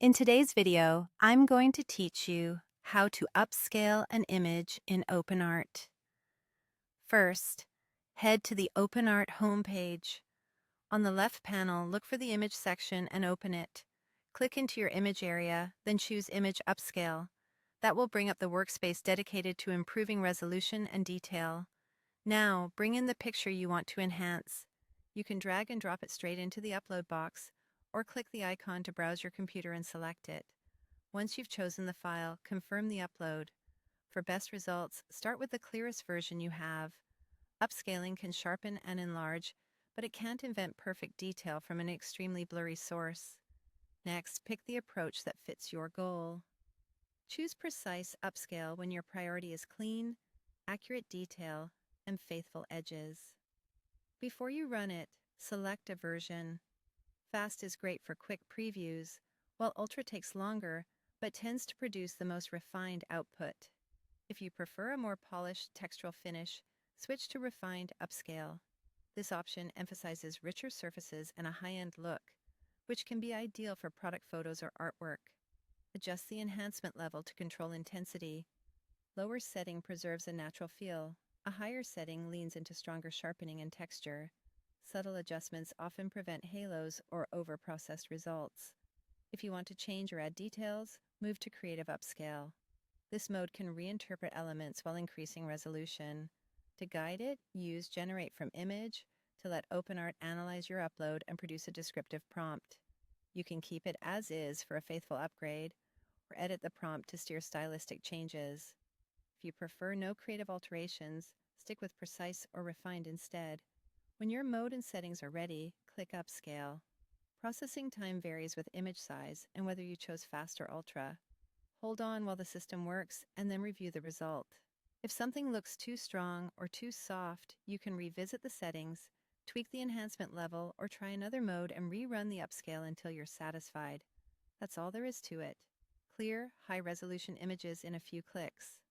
In today's video, I'm going to teach you how to upscale an image in OpenArt. First, head to the OpenArt homepage. On the left panel, look for the image section and open it. Click into your image area, then choose Image Upscale. That will bring up the workspace dedicated to improving resolution and detail. Now, bring in the picture you want to enhance. You can drag and drop it straight into the upload box, or click the icon to browse your computer and select it. Once you've chosen the file, confirm the upload. For best results, start with the clearest version you have. Upscaling can sharpen and enlarge, but it can't invent perfect detail from an extremely blurry source. Next, pick the approach that fits your goal. Choose precise upscale when your priority is clean, accurate detail, and faithful edges. Before you run it, select a version. Fast is great for quick previews, while Ultra takes longer but tends to produce the most refined output. If you prefer a more polished textural finish, switch to Refined Upscale. This option emphasizes richer surfaces and a high-end look, which can be ideal for product photos or artwork. Adjust the enhancement level to control intensity. Lower setting preserves a natural feel. A higher setting leans into stronger sharpening and texture. Subtle adjustments often prevent halos or over-processed results. If you want to change or add details, move to Creative Upscale. This mode can reinterpret elements while increasing resolution. To guide it, use Generate from Image to let OpenArt analyze your upload and produce a descriptive prompt. You can keep it as is for a faithful upgrade, or edit the prompt to steer stylistic changes. If you prefer no creative alterations, stick with Precise or Refined instead. When your mode and settings are ready, click Upscale. Processing time varies with image size and whether you chose Fast or Ultra. Hold on while the system works and then review the result. If something looks too strong or too soft, you can revisit the settings, tweak the enhancement level, or try another mode and rerun the upscale until you're satisfied. That's all there is to it. Clear, high-resolution images in a few clicks.